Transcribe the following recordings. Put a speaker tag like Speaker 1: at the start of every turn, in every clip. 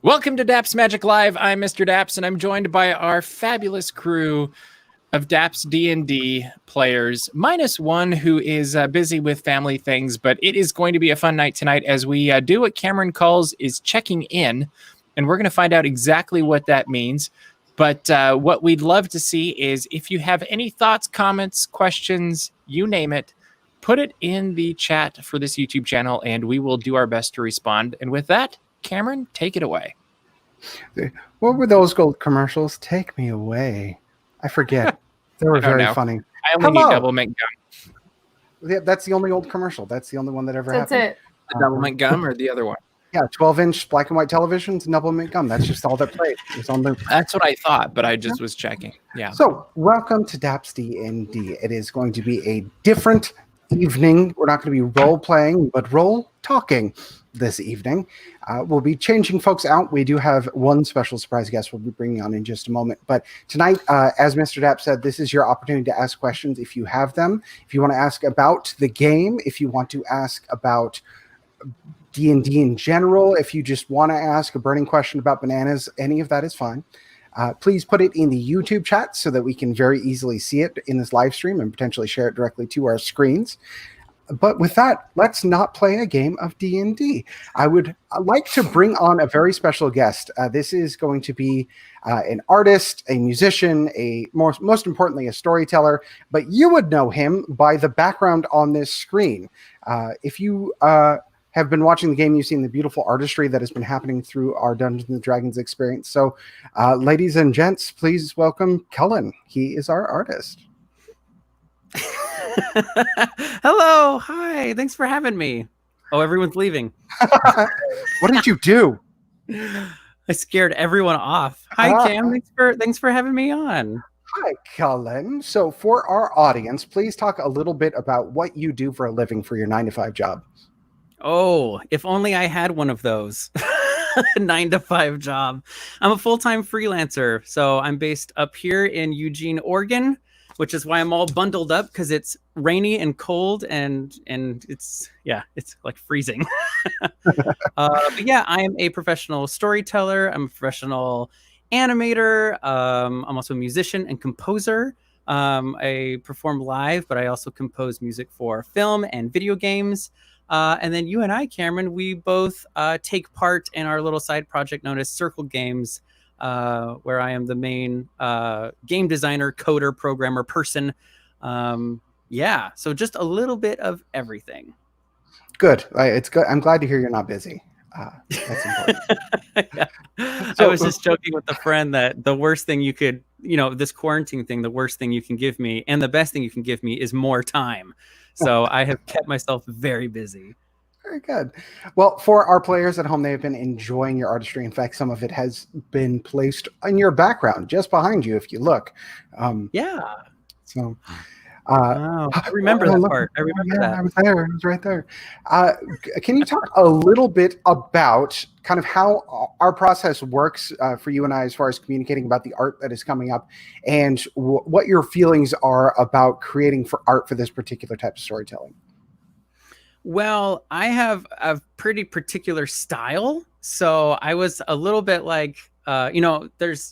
Speaker 1: Welcome to Daps Magic Live. I'm Mr. Daps, and I'm joined by our fabulous crew of Daps D&D players, minus one who is busy with family things, but it is going to be a fun night tonight as we do what Cameron calls is checking in, and we're going to find out exactly what that means. But what we'd love to see is if you have any thoughts, comments, questions, you name it, put it in the chat for this YouTube channel, and we will do our best to respond. And with that, Cameron, take it away.
Speaker 2: What were those gold commercials? Take me away. I forget. They were very funny.
Speaker 1: I only need Double Mint Gum.
Speaker 2: Yeah, that's the only old commercial. That's the only one that ever happened.
Speaker 3: That's it.
Speaker 1: The Double Mint Gum or the other one?
Speaker 2: Yeah, 12-inch black and white televisions and Double Mint Gum. That's just all that played. It was on the...
Speaker 1: That's what I thought, but I just was checking. Yeah.
Speaker 2: So, welcome to Daps D&D. It is going to be a different evening. We're not going to be role-playing, but role-talking this evening. We'll be changing folks out. We do have one special surprise guest we'll be bringing on in just a moment. But tonight, as Mr. Dapp said, this is your opportunity to ask questions if you have them. If you want to ask about the game, if you want to ask about D&D in general, if you just want to ask a burning question about bananas, any of that is fine. Please put it in the YouTube chat so that we can very easily see it in this live stream and potentially share it directly to our screens. But with that, let's not play a game of D&D. I would like to bring on a very special guest. This is going to be an artist, a musician, most importantly, a storyteller. But you would know him by the background on this screen. If you have been watching the game, you've seen the beautiful artistry that has been happening through our Dungeons & Dragons experience. So, ladies and gents, please welcome Cullen. He is our artist.
Speaker 4: Hello, hi, thanks for having me. Oh, everyone's leaving.
Speaker 2: What did you do?
Speaker 4: I scared everyone off. Hi, Cam. Thanks for having me on.
Speaker 2: Hi, Cullen. So for our audience, please talk a little bit about what you do for a living for your 9-to-5 job.
Speaker 4: Oh, if only I had one of those. 9-to-5 job. I'm a full-time freelancer, so I'm based up here in Eugene, Oregon, which is why I'm all bundled up because it's rainy and cold and it's like freezing. But yeah, I am a professional storyteller. I'm a professional animator. I'm also a musician and composer. I perform live, but I also compose music for film and video games. And then you and I, Cameron, we both take part in our little side project known as Circle Games, where I am the main game designer, coder, programmer person. So just a little bit of everything.
Speaker 2: Good. It's good. I'm glad to hear you're not busy. That's important.
Speaker 4: Yeah. So, I was just joking with a friend that the worst thing you could, this quarantine thing, the worst thing you can give me and the best thing you can give me is more time. So I have kept myself very busy.
Speaker 2: Very good. Well, for our players at home, they have been enjoying your artistry. In fact, some of it has been placed in your background, just behind you, if you look. So,
Speaker 4: I remember that part. I remember that.
Speaker 2: I was there. I was right there. Can you talk a little bit about kind of how our process works for you and I, as far as communicating about the art that is coming up, and what your feelings are about creating for art for this particular type of storytelling?
Speaker 4: Well, I have a pretty particular style. So I was a little bit like, how do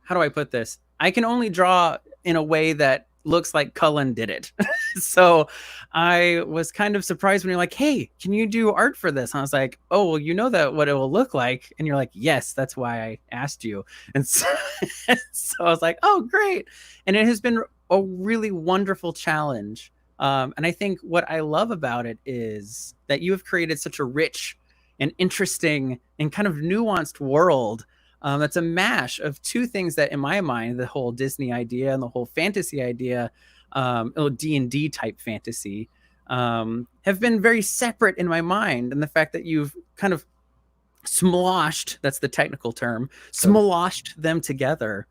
Speaker 4: I put this? I can only draw in a way that looks like Cullen did it. So I was kind of surprised when you're like, hey, can you do art for this? And I was like, oh, well, you know that what it will look like. And you're like, yes, that's why I asked you. And so, so I was like, oh, great. And it has been a really wonderful challenge. And I think what I love about it is that you have created such a rich and interesting and kind of nuanced world that's a mash of two things that, in my mind, the whole Disney idea and the whole fantasy idea, D&D type fantasy, have been very separate in my mind. And the fact that you've kind of smoshed, that's the technical term, smoshed them together,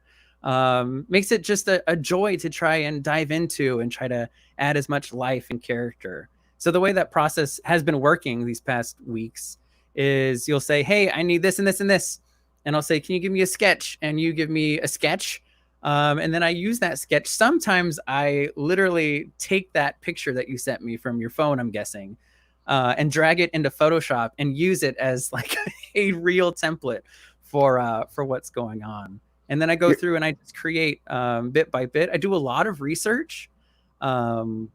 Speaker 4: makes it just a joy to try and dive into and try to add as much life and character. So the way that process has been working these past weeks is you'll say, hey, I need this and this and this. And I'll say, can you give me a sketch? And you give me a sketch. And then I use that sketch. Sometimes I literally take that picture that you sent me from your phone, I'm guessing, and drag it into Photoshop and use it as like a real template for what's going on. And then I go through and I just create bit by bit. I do a lot of research. Luckily,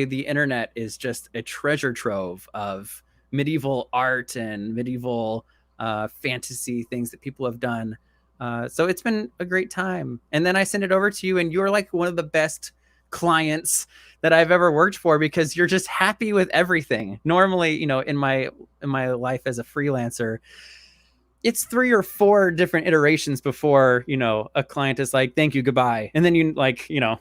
Speaker 4: the internet is just a treasure trove of medieval art and medieval fantasy things that people have done. So it's been a great time. And then I send it over to you, and you're like one of the best clients that I've ever worked for, because you're just happy with everything. Normally, you know, in my life as a freelancer, it's 3 or 4 different iterations before, you know, a client is like, thank you, goodbye. And then you like, you know,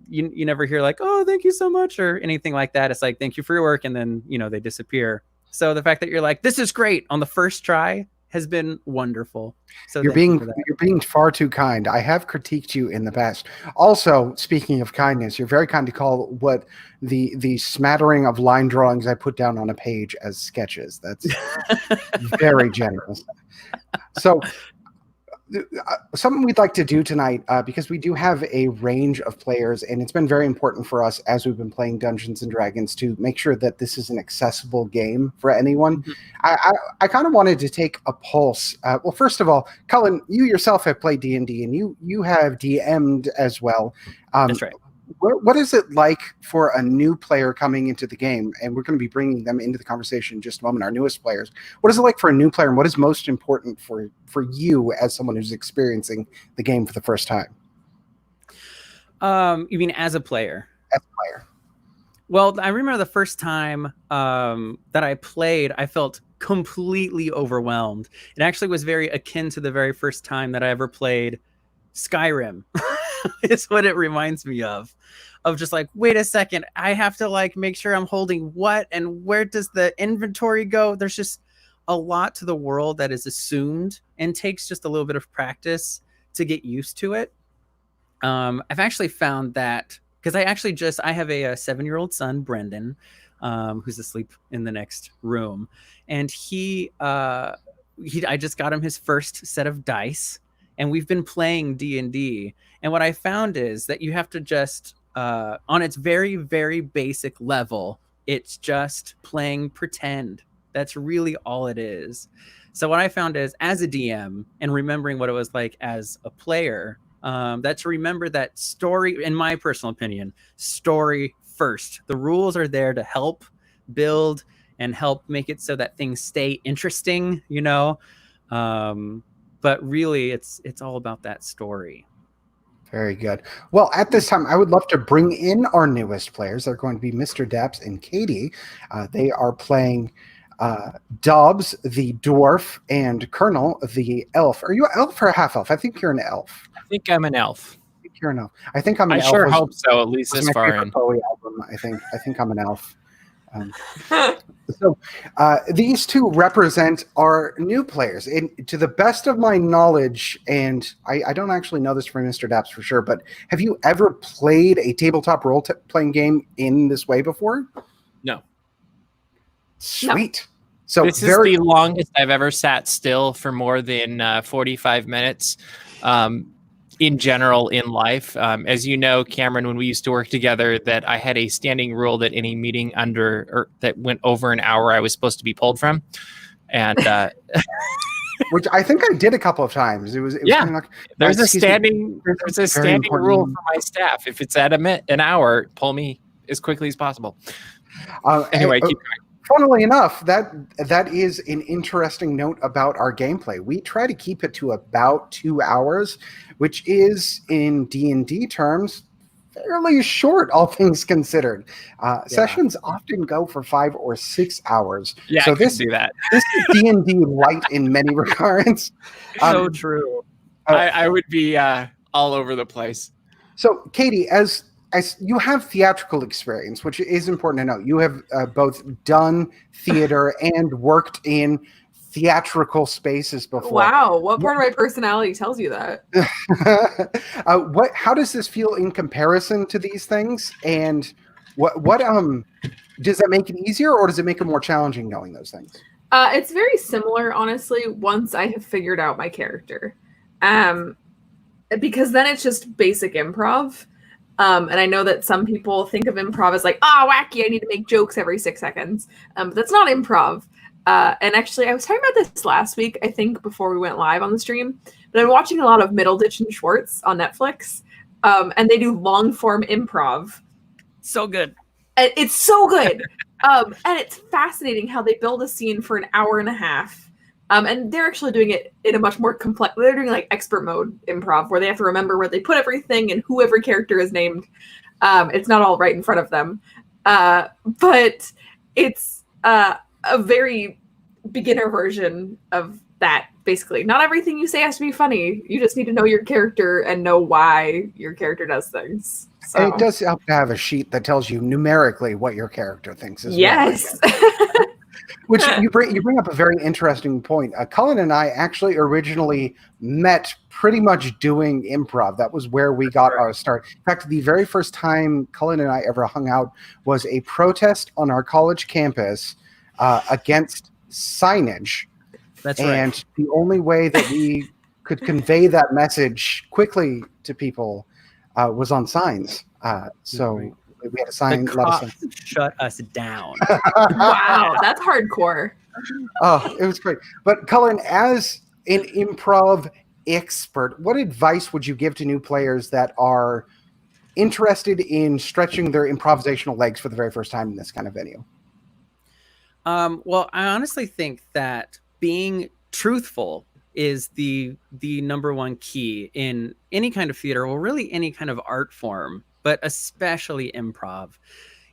Speaker 4: you never hear like, oh, thank you so much or anything like that. It's like, thank you for your work. And then, you know, they disappear. So the fact that you're like, this is great on the first try has been wonderful. So
Speaker 2: you're being far too kind. I have critiqued you in the past. Also, speaking of kindness, you're very kind to call what the smattering of line drawings I put down on a page as sketches. That's very generous. So something we'd like to do tonight, because we do have a range of players, and it's been very important for us as we've been playing Dungeons and Dragons to make sure that this is an accessible game for anyone. Mm-hmm. I kind of wanted to take a pulse. Well, first of all, Cullen, you yourself have played D&D, and you have DM'd as well.
Speaker 4: That's right.
Speaker 2: What is it like for a new player coming into the game? And we're going to be bringing them into the conversation in just a moment, our newest players. What is it like for a new player, and what is most important for you as someone who's experiencing the game for the first time?
Speaker 4: You mean as a player?
Speaker 2: As a player.
Speaker 4: Well, I remember the first time that I played, I felt completely overwhelmed. It actually was very akin to the very first time that I ever played Skyrim. Is what it reminds me of just like, wait a second, I have to like make sure I'm holding what, and where does the inventory go? There's just a lot to the world that is assumed and takes just a little bit of practice to get used to it. I've actually found that because I have a 7-year-old son, Brendan, who's asleep in the next room, and I just got him his first set of dice, and we've been playing D&D. And what I found is that you have to just, on its very, very basic level, it's just playing pretend. That's really all it is. So what I found is, as a DM, and remembering what it was like as a player, that's remember that story, in my personal opinion, story first. The rules are there to help build and help make it so that things stay interesting, you know? But really, it's all about that story.
Speaker 2: Very good. Well, at this time, I would love to bring in our newest players. They're going to be Mr. Daps and Katie. They are playing Dobbs, the dwarf, and Colonel, the elf. Are you an elf or a half elf? I think you're an elf.
Speaker 1: I think I'm an elf.
Speaker 2: I think you're an elf. I think I'm an elf.
Speaker 1: I sure hope so, at least this far in.
Speaker 2: Bowie album, I think I'm an elf. So these two represent our new players. To the best of my knowledge, and I don't actually know this from Mr. Daps for sure, but have you ever played a tabletop role-playing game in this way before?
Speaker 1: No.
Speaker 2: Sweet. No. So
Speaker 1: this is the longest I've ever sat still for more than 45 minutes. In general in life. As you know, Cameron, when we used to work together, that I had a standing rule that any meeting that went over an hour, I was supposed to be pulled from. And
Speaker 2: which I think I did a couple of times. It was kind of like,
Speaker 1: there's a standing rule for my staff. If it's at an hour, pull me as quickly as possible. Anyway, keep going.
Speaker 2: Funnily enough, that is an interesting note about our gameplay. We try to keep it to about 2 hours, which is, in D&D terms, fairly short, all things considered. Sessions often go for 5 or 6 hours.
Speaker 1: Yeah,
Speaker 2: so
Speaker 1: I can do that.
Speaker 2: This is D&D light in many regards.
Speaker 4: So true.
Speaker 1: I would be all over the place.
Speaker 2: So, Katie, as you have theatrical experience, which is important to know. You have both done theater and worked in theatrical spaces before.
Speaker 3: Wow, what part of my personality tells you that?
Speaker 2: How does this feel in comparison to these things? And what does that make it easier, or does it make it more challenging knowing those things?
Speaker 3: It's very similar, honestly, once I have figured out my character. Because then it's just basic improv. And I know that some people think of improv as like, wacky, I need to make jokes every 6 seconds. But that's not improv. And actually, I was talking about this last week, I think, before we went live on the stream. But I'm watching a lot of Middleditch and Schwartz on Netflix, and they do long form improv.
Speaker 4: So good.
Speaker 3: And it's so good. And it's fascinating how they build a scene for an hour and a half. And they're actually doing it in a much more complex. They're doing like expert mode improv, where they have to remember where they put everything and who every character is named. It's not all right in front of them, but it's a very beginner version of that. Basically, not everything you say has to be funny. You just need to know your character and know why your character does things. So.
Speaker 2: And it does help to have a sheet that tells you numerically what your character thinks as
Speaker 3: yes.
Speaker 2: well. Which you bring up a very interesting point. Cullen and I actually originally met pretty much doing improv. That was where we got our start. In fact, the very first time Cullen and I ever hung out was a protest on our college campus against signage.
Speaker 4: That's
Speaker 2: and
Speaker 4: right.
Speaker 2: the only way that we could convey that message quickly to people was on signs. So we had a sign.
Speaker 4: The
Speaker 2: Let us
Speaker 4: cops shut us down.
Speaker 3: Wow, that's hardcore.
Speaker 2: Oh, it was great. But Cullen, as an improv expert, what advice would you give to new players that are interested in stretching their improvisational legs for the very first time in this kind of venue?
Speaker 4: Well, I honestly think that being truthful is the number one key in any kind of theater, or really any kind of art form, but especially improv.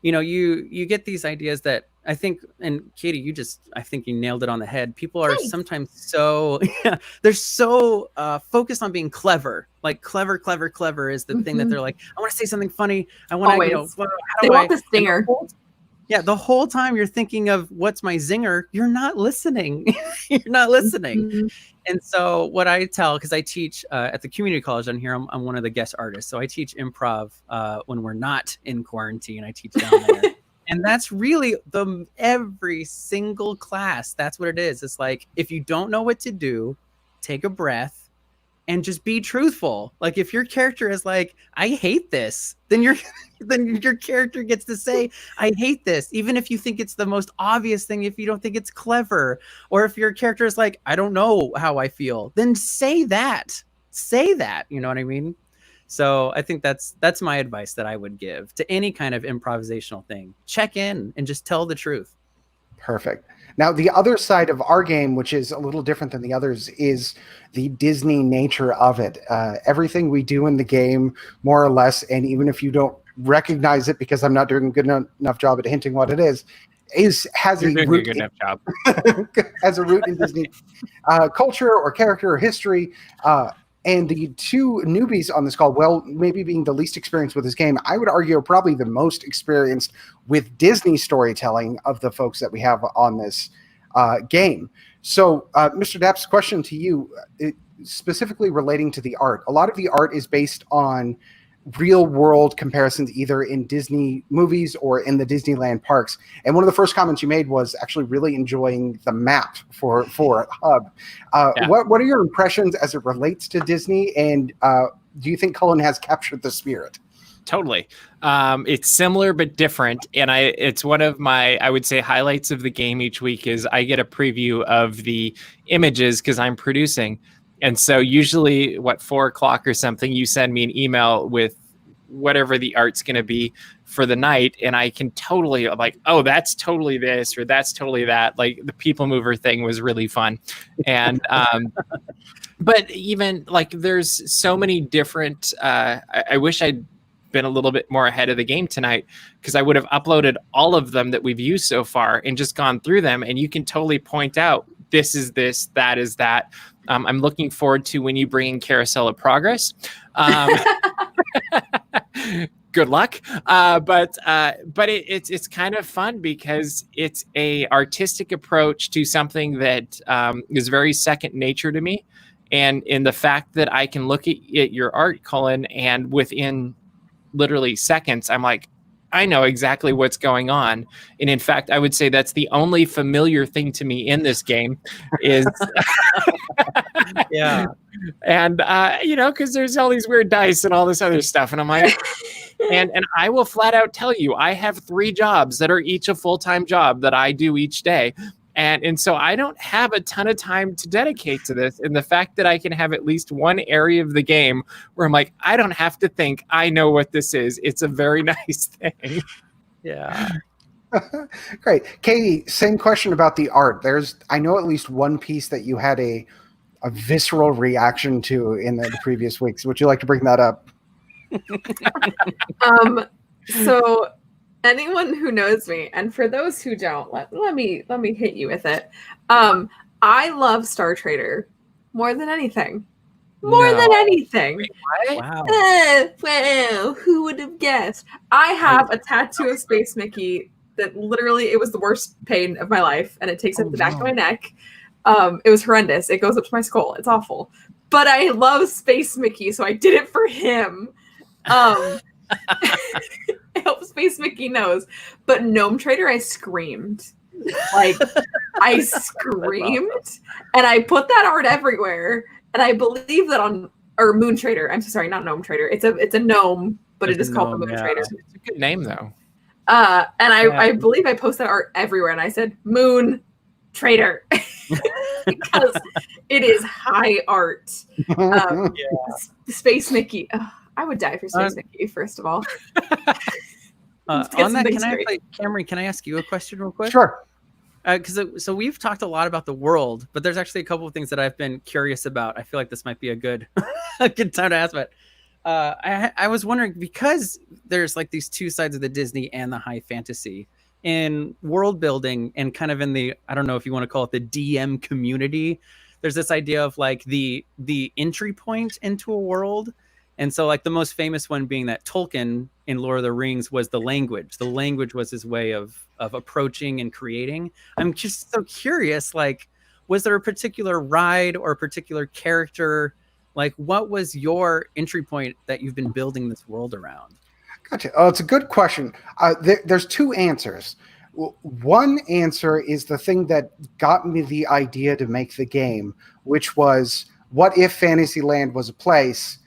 Speaker 4: You know, you get these ideas that I think, and Katie, I think you nailed it on the head. People are sometimes so, they're so focused on being clever. Like clever is the thing that they're like, I want to say something funny. I want to,
Speaker 3: they want the stinger.
Speaker 4: Yeah, the whole time you're thinking of what's my zinger, you're not listening. You're not listening.
Speaker 3: Mm-hmm.
Speaker 4: And so what I tell, because I teach at the community college down here, I'm one of the guest artists. So I teach improv when we're not in quarantine. I teach down there. And that's really every single class. That's what it is. It's like, if you don't know what to do, take a breath and just be truthful. Like if your character is like, I hate this, then your character gets to say, I hate this, even if you think it's the most obvious thing, if you don't think it's clever. Or if your character is like, I don't know how I feel, then say that. You know what I mean? So I think that's my advice that I would give to any kind of improvisational thing. Check in and just tell the truth.
Speaker 2: Perfect. Now, the other side of our game, which is a little different than the others, is the Disney nature of it. Everything we do in the game, more or less, and even if you don't recognize it because I'm not doing a good enough job at hinting what it is has
Speaker 1: You're
Speaker 2: a
Speaker 1: doing
Speaker 2: root
Speaker 1: a good enough job.
Speaker 2: has a root in Disney culture or character or history. And the two newbies on this call, well, maybe being the least experienced with this game, I would argue are probably the most experienced with Disney storytelling of the folks that we have on this game. So, Mr. Daps, question to you, specifically relating to the art. A lot of the art is based on real world comparisons, either in Disney movies or in the Disneyland parks. And one of the first comments you made was actually really enjoying the map for Hub. What are your impressions as it relates to Disney? And do you think Cullen has captured the spirit?
Speaker 1: Totally. It's similar but different. And it's one of my, I would say, highlights of the game each week is I get a preview of the images because I'm producing. And so usually, 4:00 or something, you send me an email with whatever the art's going to be for the night. And I can totally like, oh, that's totally this or that's totally that. Like the People Mover thing was really fun. And, but even like there's so many different, I wish I'd been a little bit more ahead of the game tonight because I would have uploaded all of them that we've used so far and just gone through them. And you can totally point out, this is this, that is that. I'm looking forward to when you bring in Carousel of Progress. Good luck. But it's kind of fun because it's a artistic approach to something that is very second nature to me. And in the fact that I can look at your art, Cullen, and within literally seconds, I'm like, I know exactly what's going on. And in fact, I would say that's the only familiar thing to me in this game is
Speaker 4: yeah.
Speaker 1: And because there's all these weird dice and all this other stuff. And I'm like, and I will flat out tell you, I have 3 jobs that are each a full-time job that I do each day. And so I don't have a ton of time to dedicate to this. And the fact that I can have at least one area of the game where I'm like, I don't have to think, I know what this is. It's a very nice thing.
Speaker 4: Yeah.
Speaker 2: Great. Katie, same question about the art. I know at least one piece that you had a visceral reaction to in the previous weeks. Would you like to bring that up?
Speaker 3: So anyone who knows me, and for those who don't, let me hit you with it. I love Star Trader more than anything. More than anything.
Speaker 4: Wow.
Speaker 3: Wow, who would have guessed? I have a tattoo of Space Mickey that literally, it was the worst pain of my life, and it takes up the back of my neck. It was horrendous. It goes up to my skull. It's awful. But I love Space Mickey, so I did it for him. I hope Space Mickey knows. But Gnome Trader, I screamed. Like, I screamed. And I put that art everywhere. And I believe that or Moon Trader. I'm so sorry, not Gnome Trader. It's a gnome, but it is called the Moon Trader.
Speaker 1: It's a good name, though.
Speaker 3: And I believe I posted art everywhere, and I said Moon Trader because it is high art. Space Mickey. I would die for Space Mickey, first of all.
Speaker 4: On that, Cameron, can I ask you a question real quick?
Speaker 2: Sure.
Speaker 4: So we've talked a lot about the world, but there's actually a couple of things that I've been curious about. I feel like this might be a good time to ask about. I was wondering, because there's like these two sides of the Disney and the high fantasy in world building, and kind of in the, I don't know if you want to call it the DM community, there's this idea of like the entry point into a world. And so like the most famous one being that Tolkien in Lord of the Rings was the language. The language was his way of approaching and creating. I'm just so curious, like, was there a particular ride or a particular character? Like, what was your entry point that you've been building this world around?
Speaker 2: Gotcha. Oh, it's a good question. There's two answers. One answer is the thing that got me the idea to make the game, which was, what if Fantasyland was a place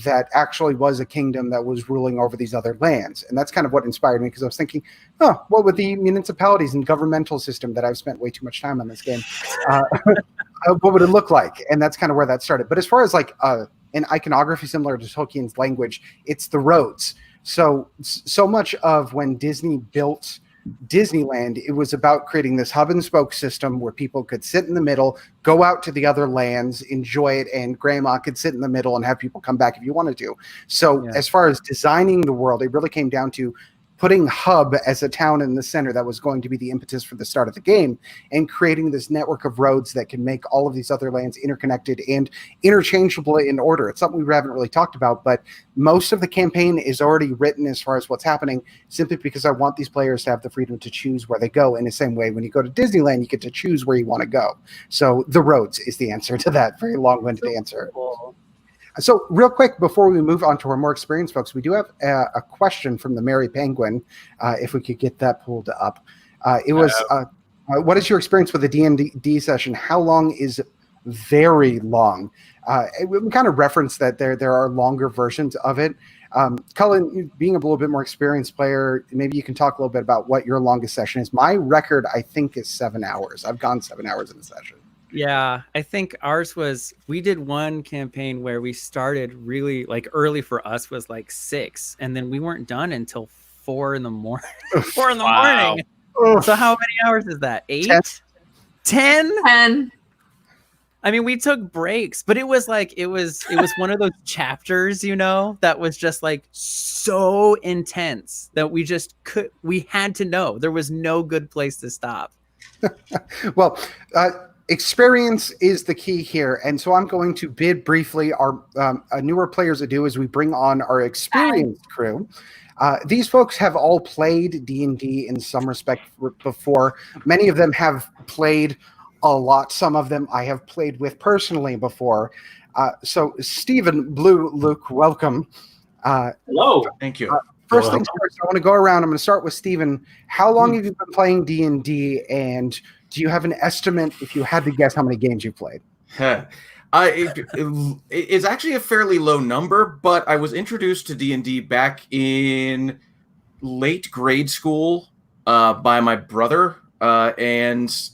Speaker 2: that actually was a kingdom that was ruling over these other lands? And that's kind of what inspired me, because I was thinking, what would the municipalities and governmental system that I've spent way too much time on this game, what would it look like? And that's kind of where that started. But as far as like an iconography similar to Tolkien's language, it's the roads. So much of when Disney built Disneyland, it was about creating this hub and spoke system where people could sit in the middle, go out to the other lands, enjoy it, and grandma could sit in the middle and have people come back if you wanted to. So as far as designing the world, it really came down to putting Hub as a town in the center that was going to be the impetus for the start of the game, and creating this network of roads that can make all of these other lands interconnected and interchangeable in order. It's something we haven't really talked about, but most of the campaign is already written as far as what's happening, simply because I want these players to have the freedom to choose where they go. In the same way, when you go to Disneyland, you get to choose where you want to go. So the roads is the answer to that very long-winded answer.
Speaker 4: Cool.
Speaker 2: So real quick, before we move on to our more experienced folks, we do have a question from the Merry Penguin, if we could get that pulled up. It was, what is your experience with the D&D session? How long is very long? We kind of referenced that there are longer versions of it. Cullen, being a little bit more experienced player, maybe you can talk a little bit about what your longest session is. My record, I think, is 7 hours. I've gone 7 hours in a session.
Speaker 4: Yeah, I think ours was, we did one campaign where we started really like early for us was like 6, and then we weren't done until 4 in the morning. 4 in the morning. So how many hours is that? 8? 10?
Speaker 3: 10.
Speaker 4: I mean, we took breaks, but it was like, it was one of those chapters, you know, that was just like so intense that we had to know. There was no good place to stop.
Speaker 2: Well, experience is the key here, and so I'm going to bid briefly our newer players adieu as we bring on our experienced crew. These folks have all played D&D in some respect before. Many of them have played a lot. Some of them I have played with personally before. So Stephen, Blue, Luke, welcome.
Speaker 5: Hello. Thank you.
Speaker 2: First things first, I want to go around. I'm going to start with Stephen. How long have you been playing D&D, and do you have an estimate, if you had to guess, how many games you've played?
Speaker 5: It's actually a fairly low number, but I was introduced to D&D back in late grade school by my brother, and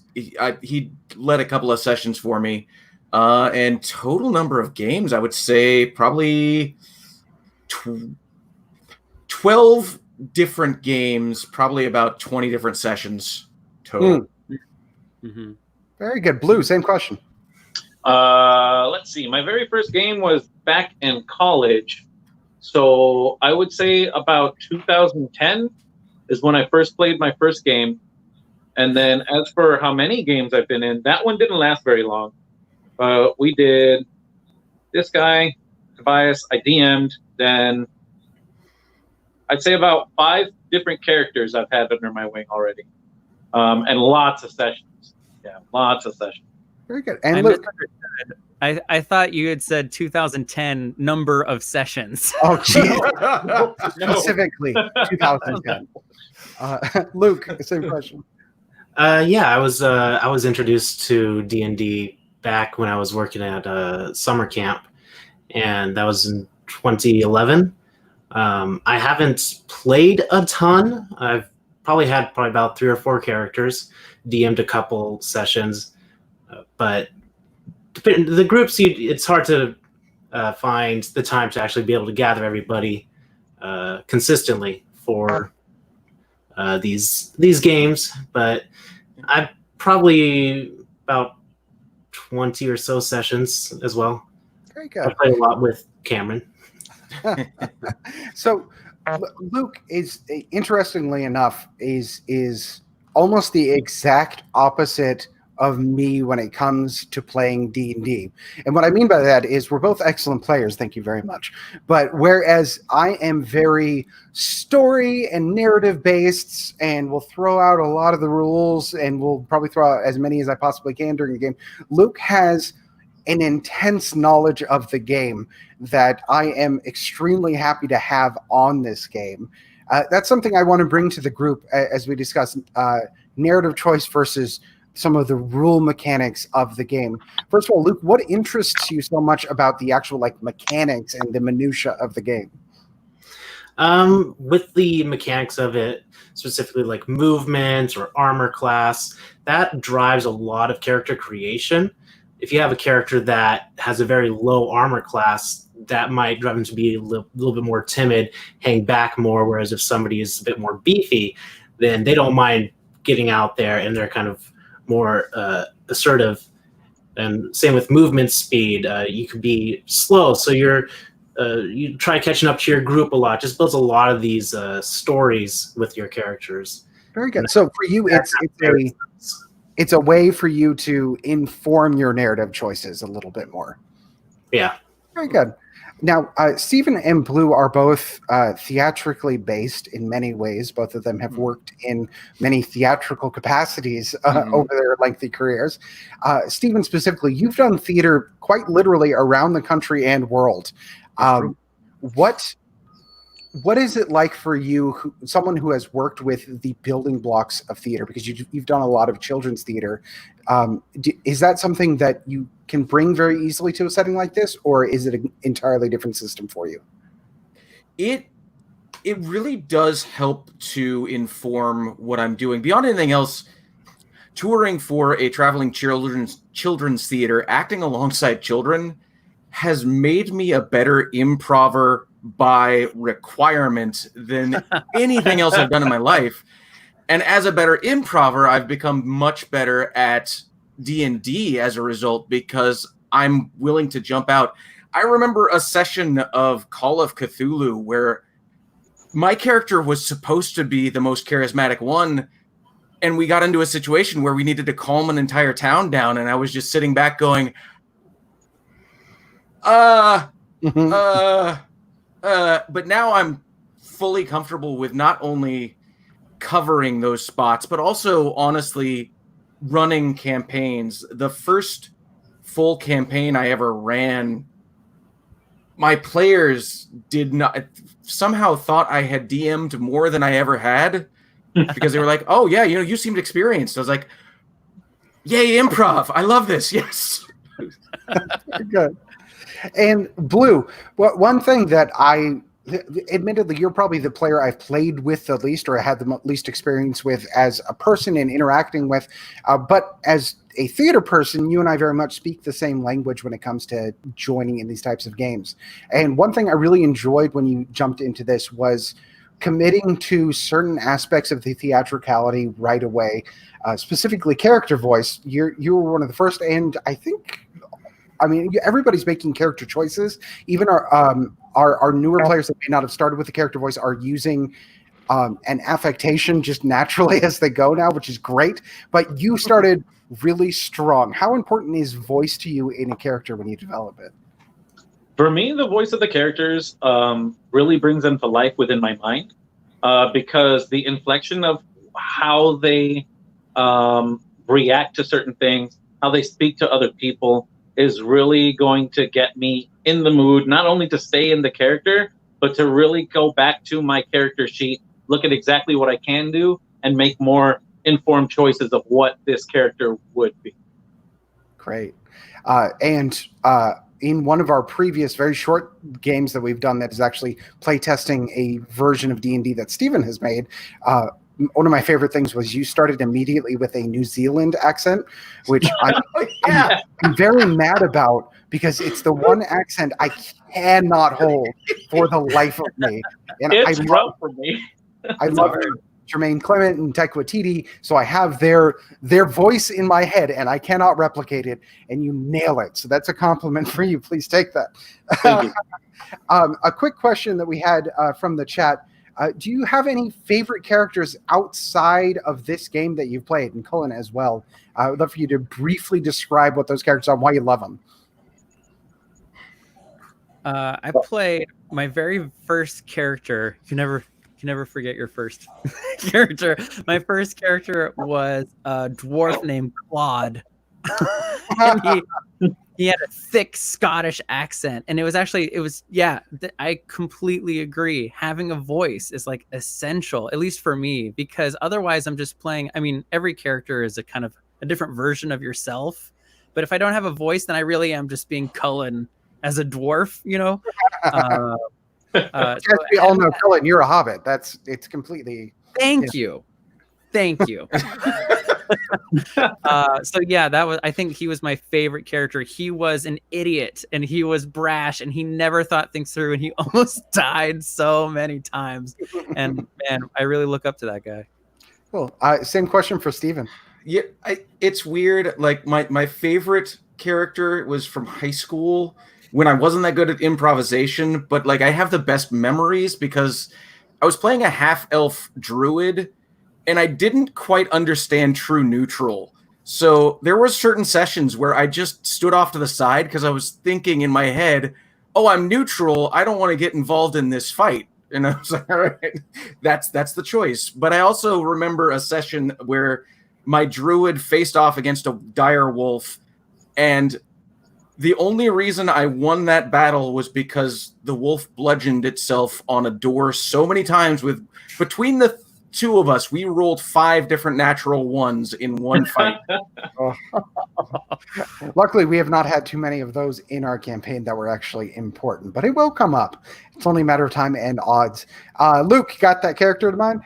Speaker 5: he led a couple of sessions for me. And total number of games, I would say probably 12 different games, probably about 20 different sessions total.
Speaker 4: Mm-hmm.
Speaker 2: Very good. Blue, same question.
Speaker 6: Let's see. My very first game was back in college. So I would say about 2010 is when I first played my first game. And then as for how many games I've been in, that one didn't last very long. We did this guy, Tobias, I DM'd, then I'd say about 5 different characters I've had under my wing already. And lots of sessions. Yeah, lots of sessions.
Speaker 2: Very good. And Luke.
Speaker 4: I thought you had said 2010 number of sessions.
Speaker 2: Oh, geez. Specifically 2010. Luke, same question.
Speaker 7: Yeah, I was introduced to D&D back when I was working at summer camp, and that was in 2011. I haven't played a ton. I've probably had about 3 or 4 characters, DM'd a couple sessions, but the groups, it's hard to find the time to actually be able to gather everybody consistently for these games. But I've probably about 20 or so sessions as well.
Speaker 2: Very good.
Speaker 7: I played a lot with Cameron.
Speaker 2: So Luke is, interestingly enough, is almost the exact opposite of me when it comes to playing D&D. And what I mean by that is we're both excellent players, thank you very much. But whereas I am very story and narrative based and will throw out a lot of the rules and will probably throw out as many as I possibly can during the game, Luke has an intense knowledge of the game that I am extremely happy to have on this game. That's something I want to bring to the group as we discuss narrative choice versus some of the rule mechanics of the game. First of all, Luke, what interests you so much about the actual mechanics and the minutia of the game?
Speaker 7: With the mechanics of it, specifically like movement or armor class, that drives a lot of character creation. If you have a character that has a very low armor class, that might drive them to be a little bit more timid, hang back more, whereas if somebody is a bit more beefy, then they don't mind getting out there and they're kind of more assertive. And same with movement speed. You could be slow, so you try catching up to your group a lot. Just builds a lot of these stories with your characters.
Speaker 2: Very good. So for you, it's a way for you to inform your narrative choices a little bit more.
Speaker 7: Yeah.
Speaker 2: Very good. Now, Stephen and Blue are both theatrically based in many ways. Both of them have worked in many theatrical capacities over their lengthy careers. Stephen, specifically, you've done theater quite literally around the country and world. What is it like for you, someone who has worked with the building blocks of theater, because you've done a lot of children's theater? Is that something that you can bring very easily to a setting like this, or is it an entirely different system for you?
Speaker 5: It really does help to inform what I'm doing. Beyond anything else, touring for a traveling children's theater, acting alongside children, has made me a better improver by requirement than anything else I've done in my life. And as a better improver, I've become much better at D&D as a result, because I'm willing to jump out. I remember a session of Call of Cthulhu where my character was supposed to be the most charismatic one, and we got into a situation where we needed to calm an entire town down, and I was just sitting back going, but now I'm fully comfortable with not only covering those spots, but also honestly running campaigns. The first full campaign I ever ran, my players somehow thought I had DM'd more than I ever had, because they were like, oh yeah, you seemed experienced. I was like, yay, improv. I love this. Yes.
Speaker 2: Good. And Blue, one thing that I admittedly, you're probably the player I've played with the least, or had the least experience with as a person and interacting with. But as a theater person, you and I very much speak the same language when it comes to joining in these types of games. And one thing I really enjoyed when you jumped into this was committing to certain aspects of the theatricality right away, specifically character voice. You were one of the first, and I mean, everybody's making character choices. Even our newer players that may not have started with the character voice are using an affectation just naturally as they go now, which is great. But you started really strong. How important is voice to you in a character when you develop it?
Speaker 6: For me, the voice of the characters really brings them to life within my mind, because the inflection of how they react to certain things, how they speak to other people, is really going to get me in the mood, not only to stay in the character, but to really go back to my character sheet, look at exactly what I can do, and make more informed choices of what this character would be.
Speaker 2: Great. In one of our previous very short games that we've done that is actually playtesting a version of D&D that Steven has made, one of my favorite things was you started immediately with a New Zealand accent, which I'm very mad about, because it's the one accent I cannot hold for the life of me. And
Speaker 6: It's rough for me.
Speaker 2: I love Jermaine Clement and Taika Waititi, so I have their voice in my head, and I cannot replicate it, and you nail it. So that's a compliment for you. Please take that.
Speaker 6: Thank you.
Speaker 2: A quick question that we had from the chat. Do you have any favorite characters outside of this game that you've played, and Cullen as well? I would love for you to briefly describe what those characters are and why you love them.
Speaker 4: I played my very first character. You can never forget your first character. My first character was a dwarf named Claude. And he had a thick Scottish accent, and I completely agree. Having a voice is like essential, at least for me, because otherwise I'm just playing. I mean, every character is a kind of a different version of yourself, but if I don't have a voice, then I really am just being Cullen as a dwarf, you know.
Speaker 2: As we all know, Cullen, you're a hobbit. It's completely.
Speaker 4: Thank you. So yeah, I think he was my favorite character. He was an idiot, and he was brash, and he never thought things through, and he almost died so many times. And man, I really look up to that guy.
Speaker 2: Cool. Same question for Steven.
Speaker 5: Yeah, it's weird. Like my favorite character was from high school when I wasn't that good at improvisation, but like I have the best memories because I was playing a half-elf druid, and I didn't quite understand true neutral. So there were certain sessions where I just stood off to the side because I was thinking in my head, oh, I'm neutral. I don't want to get involved in this fight. And I was like, all right, that's the choice. But I also remember a session where my druid faced off against a dire wolf, and the only reason I won that battle was because the wolf bludgeoned itself on a door so many times. Between the two of us, we rolled 5 different natural ones in one fight.
Speaker 2: Luckily, we have not had too many of those in our campaign that were actually important, but it will come up. It's only a matter of time and odds. Luke, got that character in mind?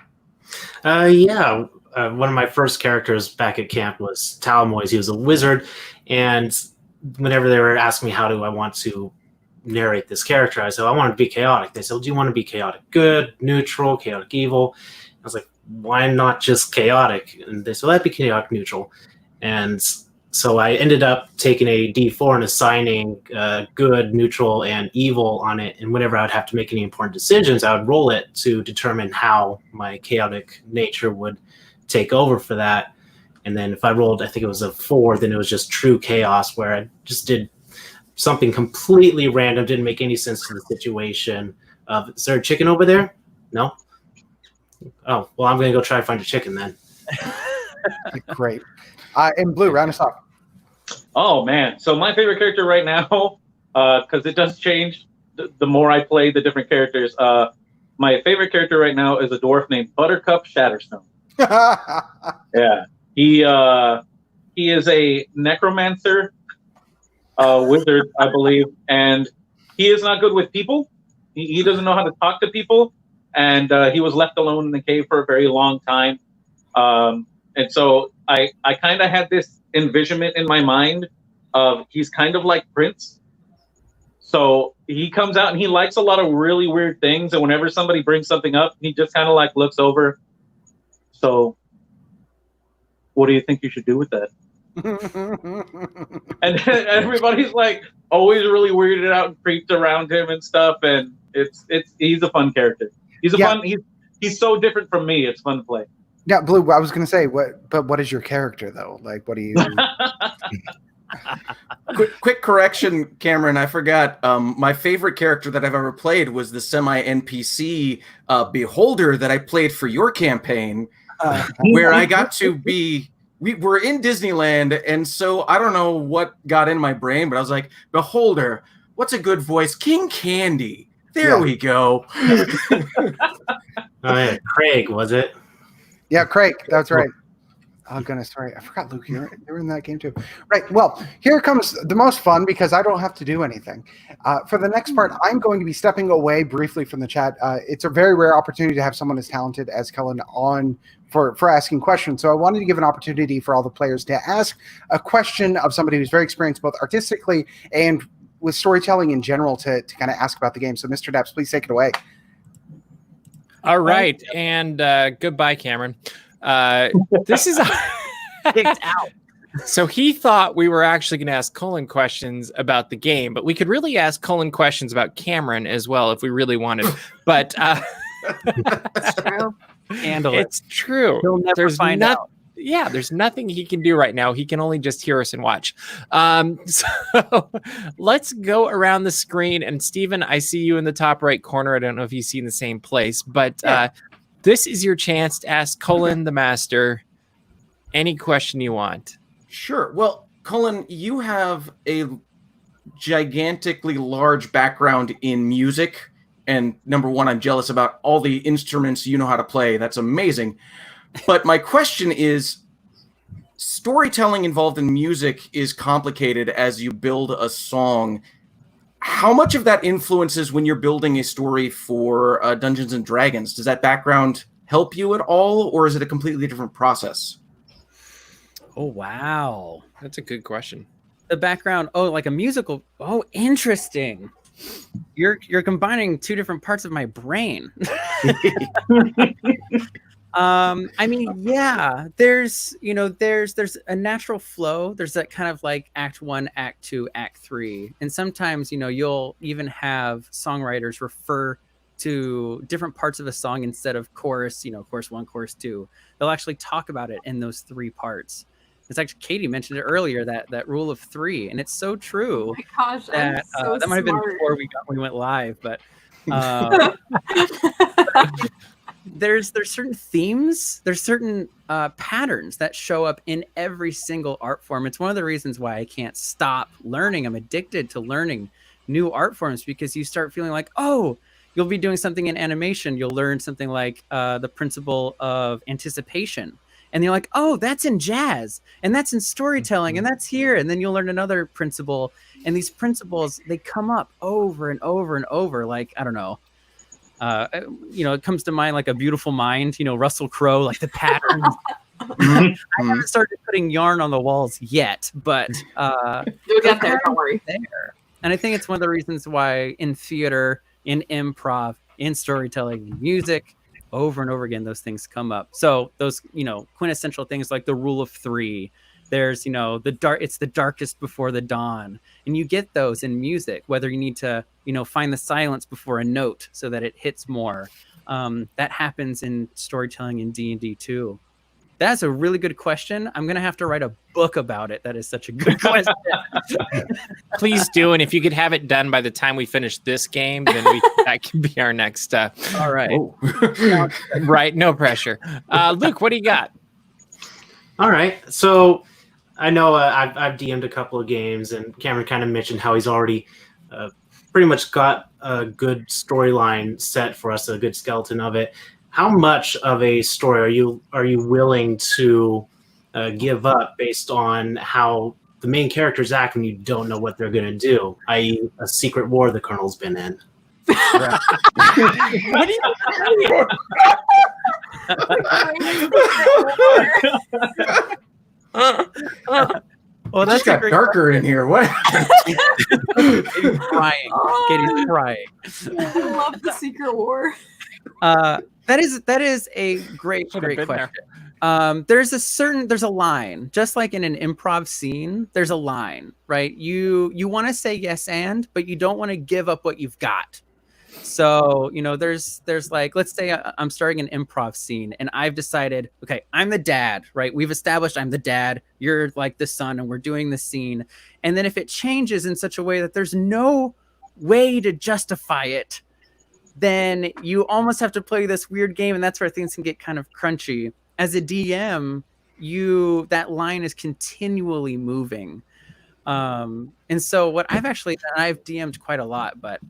Speaker 7: Yeah. One of my first characters back at camp was Talamoyes. He was a wizard, and whenever they were asking me how do I want to narrate this character, I said, I want to be chaotic. They said, well, do you want to be chaotic good, neutral, chaotic evil? I was like, why not just chaotic? And they said, well, that'd be chaotic neutral. And so I ended up taking a D4 and assigning good, neutral, and evil on it. And whenever I would have to make any important decisions, I would roll it to determine how my chaotic nature would take over for that. And then if I rolled, I think it was a 4, then it was just true chaos, where I just did something completely random, didn't make any sense to the situation. Is there a chicken over there? No? Oh, well, I'm going to go try to find a chicken then.
Speaker 2: Great. And Blue, round us off.
Speaker 6: Oh, man. So my favorite character right now, because it does change the more I play the different characters. My favorite character right now is a dwarf named Buttercup Shatterstone. Yeah. He is a necromancer, wizard, I believe, and he is not good with people. He doesn't know how to talk to people, and he was left alone in the cave for a very long time. And so I kind of had this envisionment in my mind of he's kind of like Prince. So he comes out and he likes a lot of really weird things, and whenever somebody brings something up, he just kind of like looks over. So what do you think you should do with that? And then everybody's like always really weirded out and creeped around him and stuff, and he's a fun character. He's so different from me. It's fun to play.
Speaker 2: Yeah, Blue. I was going to say what is your character though? Like, what do you?
Speaker 5: Quick correction, Cameron. I forgot. My favorite character that I've ever played was the semi NPC Beholder that I played for your campaign, where I got to be. We were in Disneyland, and so I don't know what got in my brain, but I was like, Beholder, what's a good voice? King Candy. There we go.
Speaker 7: Oh, yeah. Craig, was it?
Speaker 2: Yeah, Craig. That's right. Oh, goodness. Sorry. I forgot, Luke. You were in that game, too. Right. Well, here comes the most fun because I don't have to do anything. For the next part, I'm going to be stepping away briefly from the chat. It's a very rare opportunity to have someone as talented as Kellen on for asking questions. So I wanted to give an opportunity for all the players to ask a question of somebody who's very experienced both artistically and with storytelling in general to kind of ask about the game. So Mr. Daps, please take it away.
Speaker 1: All right. And goodbye, Cameron. This is
Speaker 4: Kicked out.
Speaker 1: so he thought we were actually going to ask Colin questions about the game, but we could really ask Colin questions about Cameron as well if we really wanted. But
Speaker 3: That's true.
Speaker 4: Handle it.
Speaker 1: it's true.
Speaker 4: He'll never find out.
Speaker 1: Yeah, there's nothing he can do right now. He can only just hear us and watch. So let's go around the screen. And Steven, I see you in the top right corner. I don't know if you see in the same place, but this is your chance to ask Colin the Master any question you want.
Speaker 5: Sure. Well, Colin, you have a gigantically large background in music. And number one, I'm jealous about all the instruments you know how to play. That's amazing. But my question is, storytelling involved in music is complicated as you build a song. How much of that influences when you're building a story for Dungeons and Dragons? Does that background help you at all, or is it a completely different process?
Speaker 4: Oh, wow.
Speaker 1: That's a good question.
Speaker 4: The background, like a musical. Oh, interesting. You're combining two different parts of my brain. I mean, yeah, there's a natural flow. There's that kind of like act 1, act 2, act 3. And sometimes, you'll even have songwriters refer to different parts of a song instead of chorus, chorus 1, chorus 2. They'll actually talk about it in those 3 parts. It's actually Katie mentioned it earlier, that rule of 3, and it's so true.
Speaker 3: Oh my gosh,
Speaker 4: that
Speaker 3: so
Speaker 4: that might have been
Speaker 3: smart.
Speaker 4: before we went live, but there's certain themes, there's certain patterns that show up in every single art form. It's one of the reasons why I can't stop learning. I'm addicted to learning new art forms, because you start feeling like, you'll be doing something in animation, you'll learn something like the principle of anticipation. And you're like, that's in jazz, and that's in storytelling, and that's here. And then you'll learn another principle. And these principles, they come up over and over and over. Like, I don't know. It comes to mind like A Beautiful Mind, Russell Crowe, like the patterns. I haven't started putting yarn on the walls yet, but
Speaker 3: You'll get there, don't worry.
Speaker 4: there. And I think it's one of the reasons why in theater, in improv, in storytelling, in music, over and over again, those things come up. So those, quintessential things like the rule of 3, there's, it's the darkest before the dawn. And you get those in music, whether you need to, find the silence before a note so that it hits more. That happens in storytelling in D&D too. That's a really good question. I'm going to have to write a book about it. That is such a good question.
Speaker 1: Please do. And if you could have it done by the time we finish this game, then that can be our next step.
Speaker 4: All right.
Speaker 1: Right. No pressure. Luke, what do you got?
Speaker 7: All right. So I know I've DM'd a couple of games, and Cameron kind of mentioned how he's already pretty much got a good storyline set for us, a good skeleton of it. How much of a story are you willing to give up based on how the main characters act when you don't know what they're going to do, i.e. a secret war the Colonel's been in?
Speaker 1: What do you
Speaker 4: Well,
Speaker 5: That's
Speaker 4: that's a
Speaker 5: got
Speaker 4: great
Speaker 5: darker in here. What?
Speaker 4: Katie's crying. Katie's crying.
Speaker 3: I love the Secret War.
Speaker 4: That is a great
Speaker 1: Should have been
Speaker 4: question.
Speaker 1: there.
Speaker 4: There's a line, just like in an improv scene. There's a line, right? You want to say yes but you don't want to give up what you've got. So there's like, let's say I'm starting an improv scene and I've decided, okay, I'm the dad, right? We've established I'm the dad, you're like the son, and we're doing the scene. And then if it changes in such a way that there's no way to justify it, then you almost have to play this weird game, and that's where things can get kind of crunchy. As a DM, that line is continually moving. And so what I've actually done, I've DM'd quite a lot, but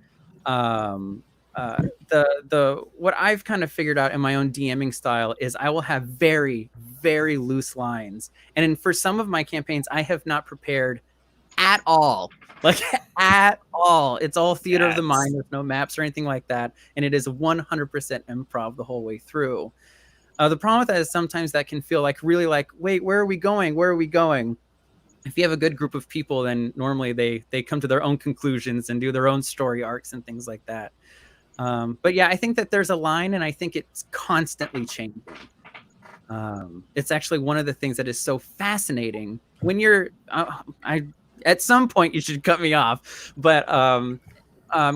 Speaker 4: what I've kind of figured out in my own DMing style is I will have very, very loose lines. And for some of my campaigns, I have not prepared at all. Like at all. It's all theater of the mind. There's no maps or anything like that. And it is 100% improv the whole way through. The problem with that is sometimes that can feel like really like, wait, where are we going? Where are we going? If you have a good group of people, then normally they come to their own conclusions and do their own story arcs and things like that. But yeah, I think that there's a line, and I think it's constantly changing. It's actually one of the things that is so fascinating when you're at some point you should cut me off, but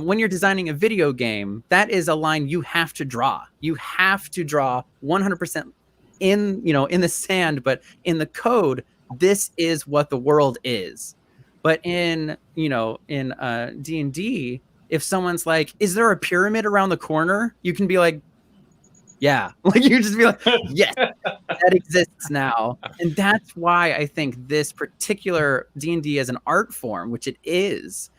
Speaker 4: when you're designing a video game, that is a line you have to draw. You have to draw 100% in the sand, but in the code, this is what the world is. But in D&D, if someone's like, is there a pyramid around the corner? You can be like, yeah. Like you just be like, yes, that exists now. And that's why I think this particular D&D as an art form, which it is,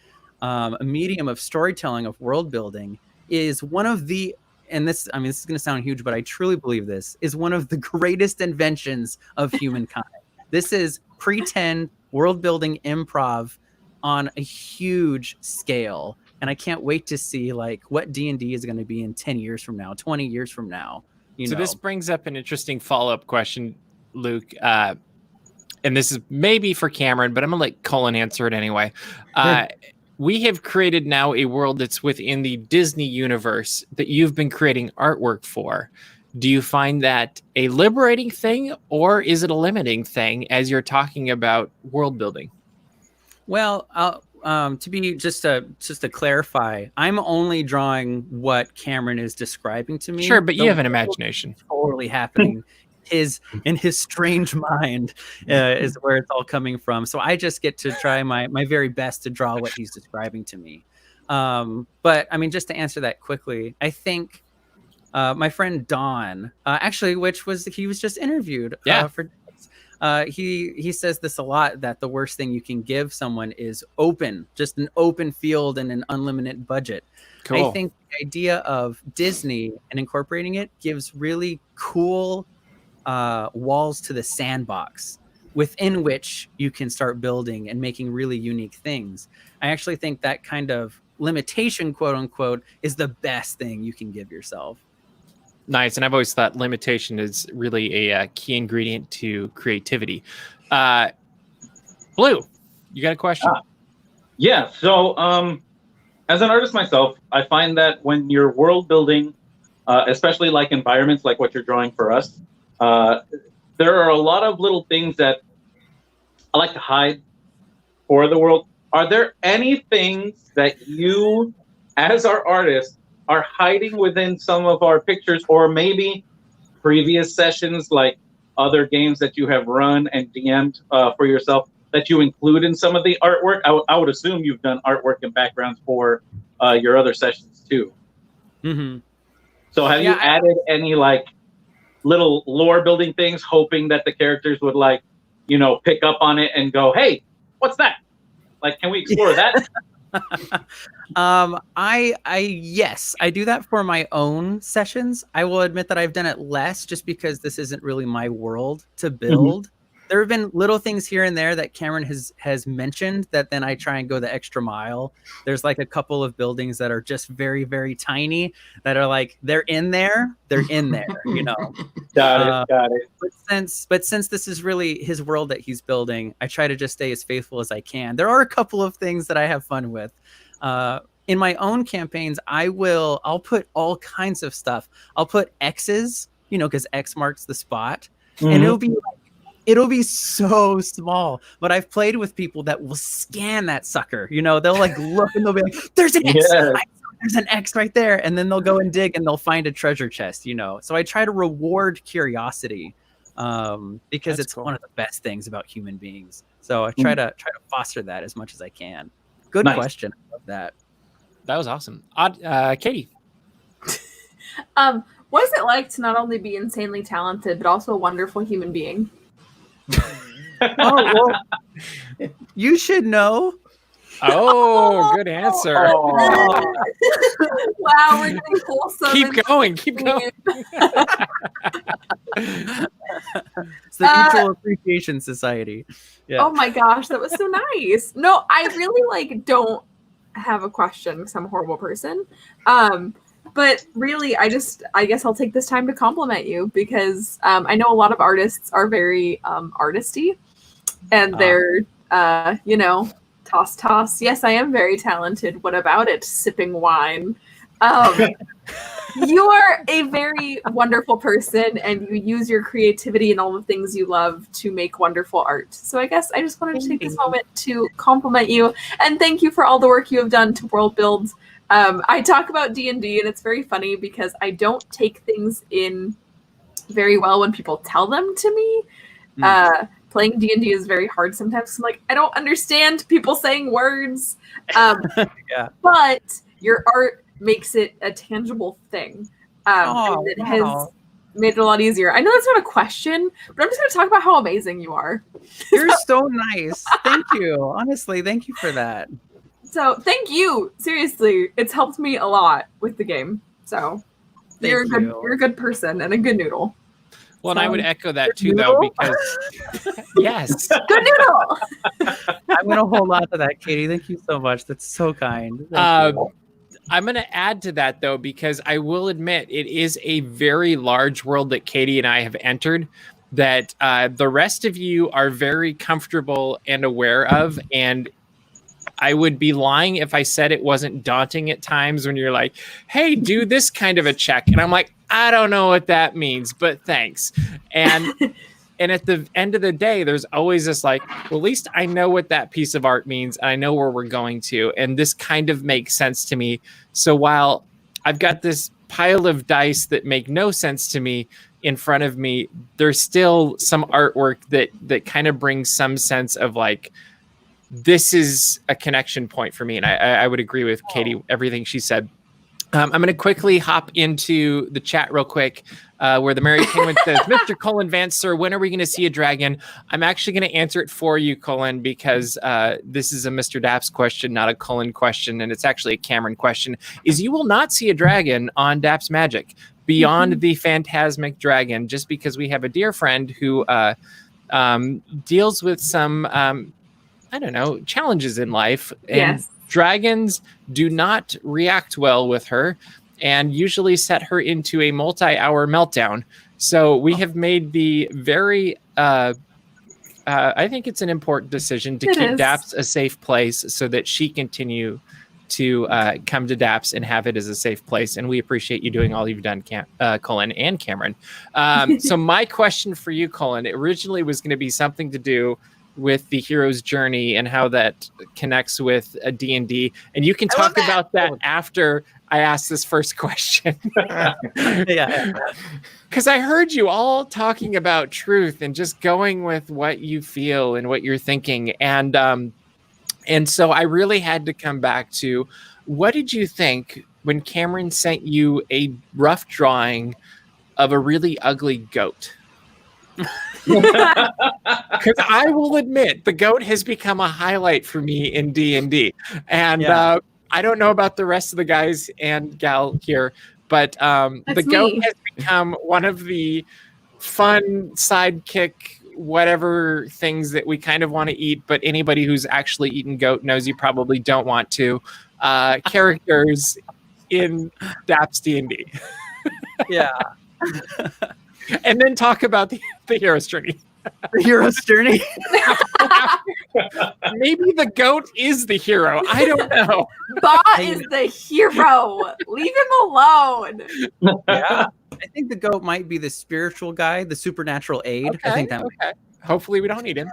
Speaker 4: a medium of storytelling, of world building, is one of the, and this is going to sound huge, but I truly believe this is one of the greatest inventions of humankind. This is pretend world building improv on a huge scale. And I can't wait to see like what D&D is going to be in 10 years from now, 20 years from now.
Speaker 1: This brings up an interesting follow-up question, Luke. And this is maybe for Cameron, but I'm going to let Colin answer it anyway. We have created now a world that's within the Disney universe that you've been creating artwork for. Do you find that a liberating thing, or is it a limiting thing as you're talking about world building?
Speaker 4: Well, to clarify, I'm only drawing what Cameron is describing to me.
Speaker 1: Sure, but you have an imagination.
Speaker 4: Totally happening. In his strange mind is where it's all coming from. So I just get to try my very best to draw what he's describing to me. But I mean, just to answer that quickly, I think my friend Don, he was just interviewed. For he says this a lot, that the worst thing you can give someone is just an open field and an unlimited budget. Cool. I think the idea of Disney and incorporating it gives really cool walls to the sandbox within which you can start building and making really unique things. I actually think that kind of limitation, quote unquote, is the best thing you can give yourself.
Speaker 1: Nice. And I've always thought limitation is really a key ingredient to creativity. Blue, you got a question?
Speaker 6: Yeah. So as an artist myself, I find that when you're world building, especially like environments like what you're drawing for us, there are a lot of little things that I like to hide for the world. Are there any things that you, as our artist, are hiding within some of our pictures, or maybe previous sessions, like other games that you have run and DM'd for yourself, that you include in some of the artwork? I would assume you've done artwork and backgrounds for your other sessions too.
Speaker 4: Mm-hmm.
Speaker 6: So have you added any like little lore building things, hoping that the characters would like, pick up on it and go, hey, what's that? Like, can we explore that?
Speaker 4: Yes, I do that for my own sessions. I will admit that I've done it less just because this isn't really my world to build. there have been little things here and there that Cameron has mentioned that then I try and go the extra mile. There's like a couple of buildings that are just very, very tiny that are like, they're in there, you know.
Speaker 6: Got it.
Speaker 4: But since this is really his world that he's building, I try to just stay as faithful as I can. There are a couple of things that I have fun with. In my own campaigns, I'll put all kinds of stuff. I'll put X's, you know, because X marks the spot. And it'll be so small, but I've played with people that will scan that sucker. You know, they'll like look and they'll be like, "There's an X, there's an X right there," and then they'll go and dig and they'll find a treasure chest. You know, so I try to reward curiosity because
Speaker 1: That's
Speaker 4: it's
Speaker 1: cool.
Speaker 4: one of the best things about human beings. So I try to foster that as much as I can. Good
Speaker 6: Nice.
Speaker 4: question. I love that.
Speaker 1: That was awesome. Katie.
Speaker 3: What is it like to not only be insanely talented, but also a wonderful human being?
Speaker 4: Oh, well, you should know.
Speaker 1: Oh, good answer.
Speaker 3: Wow, we're getting wholesome.
Speaker 1: Keep
Speaker 3: and
Speaker 1: going. Keep going.
Speaker 4: It's the Mutual Appreciation Society. Yeah.
Speaker 3: Oh my gosh, that was so nice. No, I really like don't have a question because I'm a horrible person. But really, I guess I'll take this time to compliment you because I know a lot of artists are very artisty, and they're you know, toss. Yes, I am very talented. What about it? Sipping wine. You are a very wonderful person, and you use your creativity and all the things you love to make wonderful art. So I guess I just wanted to take this moment to compliment you and thank you for all the work you have done to world build. I talk about D&D, and it's very funny because I don't take things in very well when people tell them to me. Playing D&D is very hard sometimes. I'm like, I don't understand people saying words.
Speaker 4: Yeah.
Speaker 3: But your art makes it a tangible thing. And it has made it a lot easier. I know that's not a question, but I'm just going to talk about how amazing you are.
Speaker 4: You're so nice. Thank you. Honestly, thank you for that.
Speaker 3: So thank you. Seriously, it's helped me a lot with the game. So you're a good person and a good noodle.
Speaker 1: Well, and I would echo that too, though, because yes,
Speaker 3: Good noodle.
Speaker 4: I'm going to hold on to that, Katie. Thank you so much. That's so kind. Thank you.
Speaker 1: I'm going to add to that, though, because I will admit it is a very large world that Katie and I have entered that the rest of you are very comfortable and aware of. And I would be lying if I said it wasn't daunting at times when you're like, hey, do this kind of a check. And I'm like, I don't know what that means, but thanks. And and at the end of the day, there's always this like, well, at least I know what that piece of art means. And I know where we're going to. And this kind of makes sense to me. So while I've got this pile of dice that make no sense to me in front of me, there's still some artwork that kind of brings some sense of like, this is a connection point for me. And I would agree with Katie, everything she said. I'm going to quickly hop into the chat real quick where the Mary Penguin says, Mr. Colin Vance, sir, when are we going to see a dragon? I'm actually going to answer it for you, Colin, because this is a Mr. Daps question, not a Colin question. And it's actually a Cameron question, is you will not see a dragon on Daps Magic beyond the phantasmic dragon, just because we have a dear friend who deals with some, I don't know, challenges in life. And
Speaker 3: Yes.
Speaker 1: dragons do not react well with her and usually set her into a multi-hour meltdown. So we have made the very, I think it's an important decision to
Speaker 3: It
Speaker 1: keep
Speaker 3: is.
Speaker 1: Daps a safe place so that she continue to come to Daps and have it as a safe place. And we appreciate you doing all you've done, Colin and Cameron. So my question for you, Colin, it originally was going to be something to do with the hero's journey and how that connects with a D&D. And you can talk about that after I ask this first question.
Speaker 4: Yeah.
Speaker 1: Because I heard you all talking about truth and just going with what you feel and what you're thinking. And so I really had to come back to, what did you think when Cameron sent you a rough drawing of a really ugly goat? Because I will admit, the goat has become a highlight for me in D&D. And I don't know about the rest of the guys and gal here, but the goat
Speaker 3: me.
Speaker 1: has become one of the fun sidekick whatever things that we kind of want to eat, but anybody who's actually eaten goat knows you probably don't want to. Characters in DAPS D&D.
Speaker 4: Yeah.
Speaker 1: And then talk about the hero's journey.
Speaker 4: The hero's journey.
Speaker 1: Maybe the goat is the hero. I don't know.
Speaker 3: Ba is the hero. Leave him alone.
Speaker 4: Yeah. I think the goat might be the spiritual guy, the supernatural aid. I think that.
Speaker 1: Okay. Hopefully we don't need him.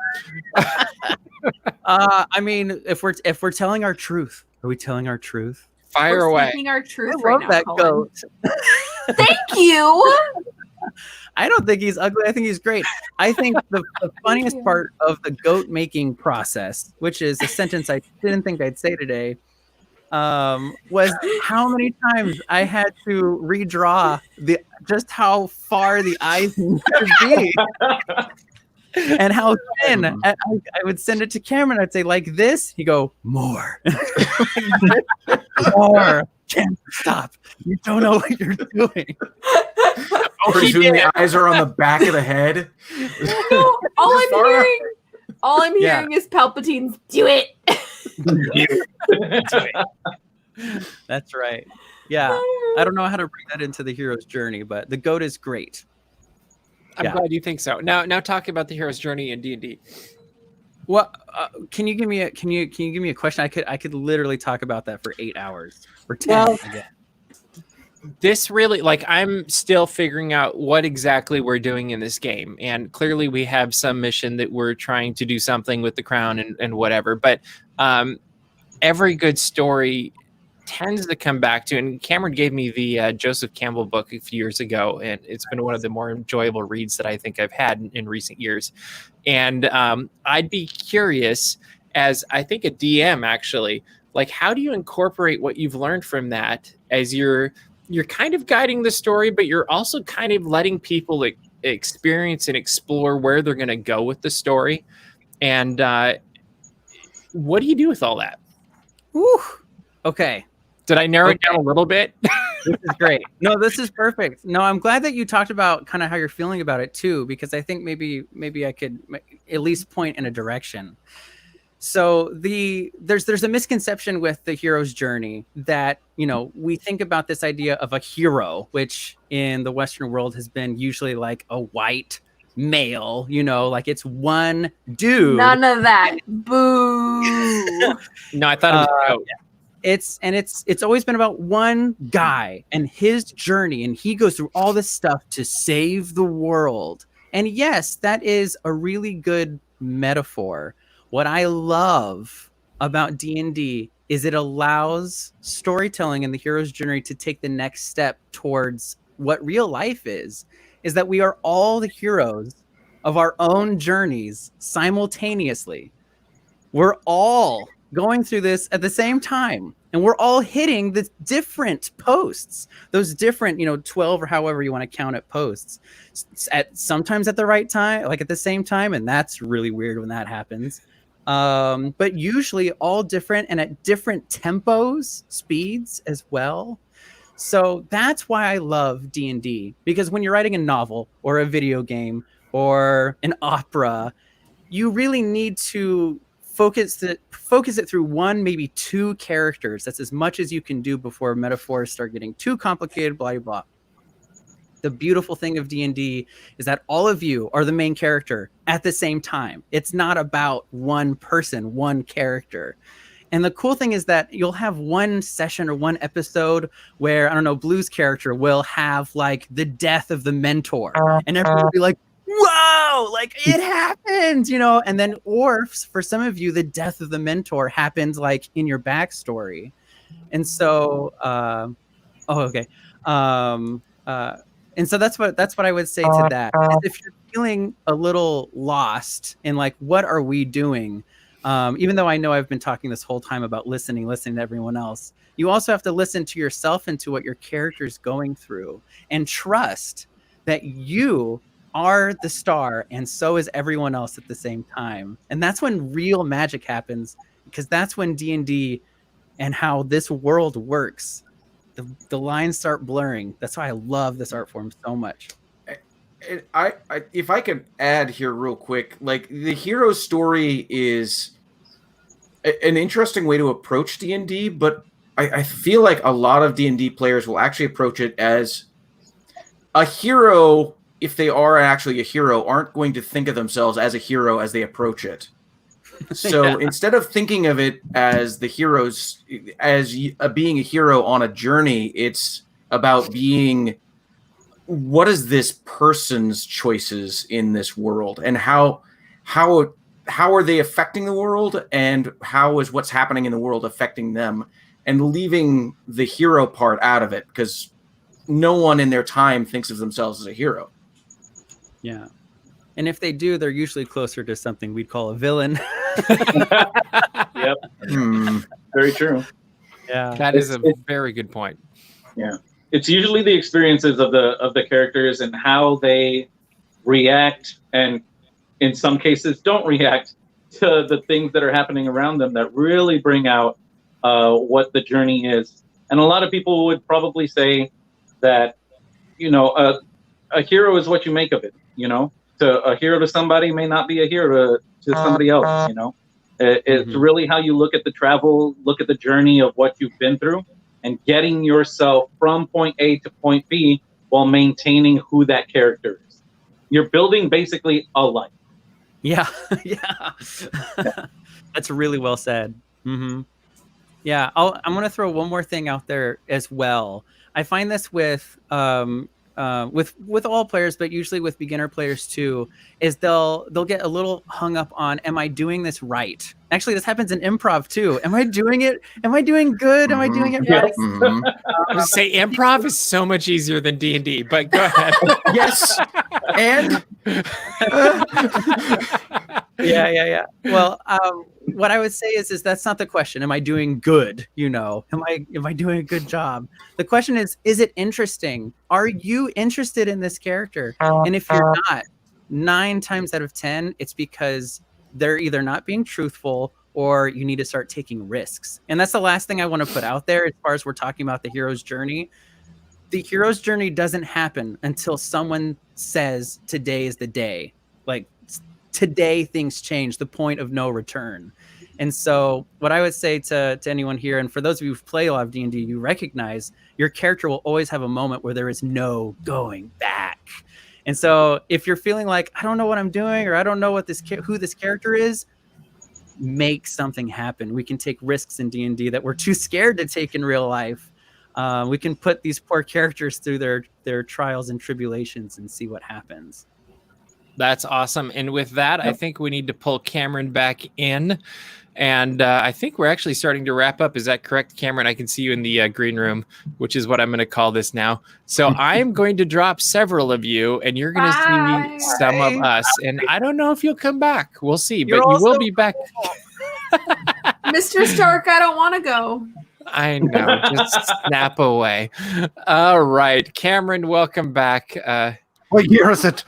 Speaker 4: I mean, if we're telling our truth, are we telling our truth?
Speaker 1: Fire
Speaker 3: We're
Speaker 1: away.
Speaker 3: speaking our truth
Speaker 4: I
Speaker 3: right
Speaker 4: love
Speaker 3: now,
Speaker 4: that
Speaker 3: Colin.
Speaker 4: goat.
Speaker 3: Thank you.
Speaker 4: I don't think he's ugly. I think he's great. I think the funniest part of the goat making process, which is a sentence I didn't think I'd say today, was how many times I had to redraw just how far the eyes need to be. And how thin. I would send it to Cameron. I'd say, like this. He'd go, more. More. Can't stop. You don't know what you're doing.
Speaker 5: Pretty soon the eyes are on the back of the head.
Speaker 3: No, all I'm
Speaker 5: Far enough.
Speaker 3: hearing is Palpatine's "Do it."
Speaker 4: That's right. Yeah. I don't know how to bring that into the hero's journey, but the goat is great.
Speaker 1: I'm
Speaker 4: Yeah.
Speaker 1: glad you think so. Now talk about the hero's journey in D&D.
Speaker 4: What can you give me a question? I could literally talk about that for 8 hours or 10
Speaker 1: Well,
Speaker 4: again.
Speaker 1: This really, like, I'm still figuring out what exactly we're doing in this game. And clearly we have some mission that we're trying to do something with the crown and whatever. But every good story tends to come back to, and Cameron gave me the Joseph Campbell book a few years ago, and it's been one of the more enjoyable reads that I think I've had in recent years. And I'd be curious, as I think a DM actually, like, how do you incorporate what you've learned from that as you're kind of guiding the story, but you're also kind of letting people experience and explore where they're going to go with the story. And what do you do with all that?
Speaker 4: Whew. Okay.
Speaker 1: Did I narrow it down a little bit?
Speaker 4: This is great. No, this is perfect. No, I'm glad that you talked about kind of how you're feeling about it too, because I think maybe I could at least point in a direction. So there's a misconception with the hero's journey that, you know, we think about this idea of a hero, which in the Western world has been usually like a white male, you know, like it's one dude.
Speaker 3: None of that. Boo.
Speaker 1: No, I thought it was a goat.
Speaker 4: It's always been about one guy and his journey, and he goes through all this stuff to save the world. And yes, that is a really good metaphor. What I love about D&D is it allows storytelling in the hero's journey to take the next step towards what real life is that we are all the heroes of our own journeys simultaneously. We're all going through this at the same time, and we're all hitting the different posts, those different, 12 or however you want to count it posts sometimes at the right time, like at the same time. And that's really weird when that happens. But usually all different and at different tempos, speeds as well. So that's why I love D&D, because when you're writing a novel or a video game or an opera, you really need to focus it through one, maybe two characters. That's as much as you can do before metaphors start getting too complicated, blah, blah. The beautiful thing of D&D is that all of you are the main character at the same time. It's not about one person, one character. And the cool thing is that you'll have one session or one episode where, I don't know, Blue's character will have like the death of the mentor, and everyone will be like, whoa, like it happened, and then, or for some of you, the death of the mentor happens like in your backstory. And so, and so that's what I would say to that. If you're feeling a little lost in like, what are we doing? Even though I know I've been talking this whole time about listening to everyone else, you also have to listen to yourself and to what your character's going through, and trust that you are the star and so is everyone else at the same time. And that's when real magic happens, because that's when D&D and how this world works, the lines start blurring. That's why I love this art form so much.
Speaker 5: I if I could add here real quick, like the hero story is an interesting way to approach D&D, but I feel like a lot of D&D players will actually approach it as a hero. If they are actually a hero, aren't going to think of themselves as a hero as they approach it. So instead of thinking of it as the heroes, as being a hero on a journey, it's about being, what is this person's choices in this world, and how are they affecting the world, and how is what's happening in the world affecting them, and leaving the hero part out of it, because no one in their time thinks of themselves as a hero.
Speaker 4: Yeah. And if they do, they're usually closer to something we'd call a villain.
Speaker 6: Yep. Very true.
Speaker 4: Yeah.
Speaker 1: That is a very good point.
Speaker 6: Yeah. It's usually the experiences of the characters and how they react, and in some cases don't react to the things that are happening around them, that really bring out what the journey is. And a lot of people would probably say that, a hero is what you make of it. A hero to somebody may not be a hero to somebody else. It's really how you look at the travel, look at the journey of what you've been through, and getting yourself from point A to point B while maintaining who that character is. You're building basically a life.
Speaker 4: Yeah. Yeah. That's really well said. Mm-hmm. Yeah. I'm going to throw one more thing out there as well. I find this with all players, but usually with beginner players too, is they'll get a little hung up on, am I doing this right? Actually, this happens in improv too. Am I doing it? Am I doing good? Am I doing it right?
Speaker 1: I would say improv is so much easier than D&D, but go ahead.
Speaker 5: Yes. And
Speaker 4: Yeah. Well, what I would say is that's not the question. Am I doing good? Am I doing a good job? The question is it interesting? Are you interested in this character? And if you're not, 9 times out of 10, it's because they're either not being truthful or you need to start taking risks. And that's the last thing I want to put out there as far as we're talking about the hero's journey. The hero's journey doesn't happen until someone says today is the day. Like, today things change, the point of no return. And so what I would say to anyone here, and for those of you who've played a lot of D&D, you recognize your character will always have a moment where there is no going back. And so if you're feeling like, I don't know what I'm doing, or I don't know what who this character is, make something happen. We can take risks in D&D that we're too scared to take in real life. We can put these poor characters through their trials and tribulations and see what happens.
Speaker 1: That's awesome. And with that, I think we need to pull Cameron back in. And I think we're actually starting to wrap up. Is that correct, Cameron? I can see you in the green room, which is what I'm going to call this now. So I am going to drop several of you, and you're going to see some of us. And I don't know if you'll come back. We'll see. But you will be back.
Speaker 3: Mr. Stark, I don't want to go.
Speaker 1: I know. Just snap away. All right. Cameron, welcome back.
Speaker 2: What year is it?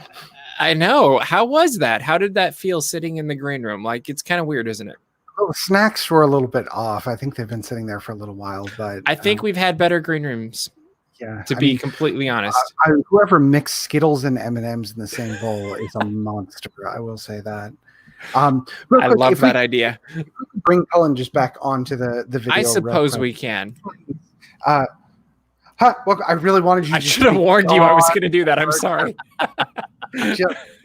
Speaker 1: I know. How was that? How did that feel sitting in the green room? Like, it's kind of weird, isn't it?
Speaker 2: Oh, snacks were a little bit off. I think they've been sitting there for a little while, but
Speaker 1: I think we've had better green rooms,
Speaker 2: yeah.
Speaker 1: to be completely honest.
Speaker 2: Whoever mixed Skittles and M&Ms in the same bowl is a monster. I will say that.
Speaker 1: I love that idea.
Speaker 2: Bring Cullen just back onto the video.
Speaker 1: I suppose we can.
Speaker 2: Well, I really wanted you.
Speaker 1: I should have warned you I was going to do that. I'm sorry.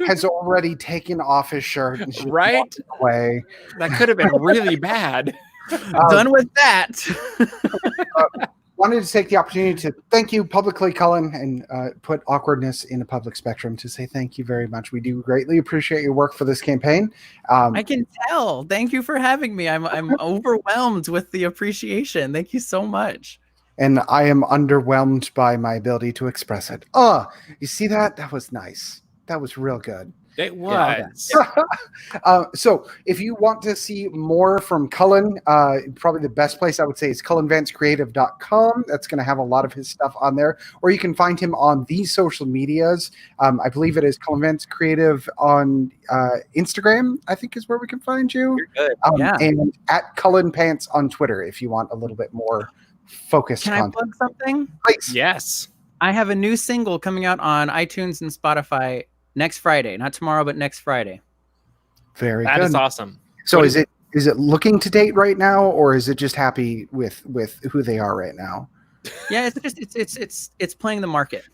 Speaker 2: Has already taken off his shirt and
Speaker 1: right
Speaker 2: away.
Speaker 1: That could have been really bad.
Speaker 4: Done with that.
Speaker 2: Wanted to take the opportunity to thank you publicly, Cullen, and put awkwardness in a public spectrum to say thank you very much. We do greatly appreciate your work for this campaign.
Speaker 4: I can tell. Thank you for having me. I'm overwhelmed with the appreciation. Thank you so much.
Speaker 2: And I am underwhelmed by my ability to express it. You see that? That was nice. That was real good.
Speaker 1: It was.
Speaker 2: So if you want to see more from Cullen, probably the best place I would say is cullenvancecreative.com. That's going to have a lot of his stuff on there. Or you can find him on these social medias. I believe it is Cullen Vance Creative on Instagram, I think is where we can find you.
Speaker 4: You're good.
Speaker 2: And at Cullen Pants on Twitter if you want a little bit more focused
Speaker 4: content. Can I plug something?
Speaker 2: Please.
Speaker 1: Yes.
Speaker 4: I have a new single coming out on iTunes and Spotify next Friday. Not tomorrow, but next Friday.
Speaker 2: Very
Speaker 1: That
Speaker 2: good.
Speaker 1: is awesome.
Speaker 2: So
Speaker 1: What
Speaker 2: is it looking to date right now, or is it just happy with who they are right now?
Speaker 4: Yeah, it's playing the market.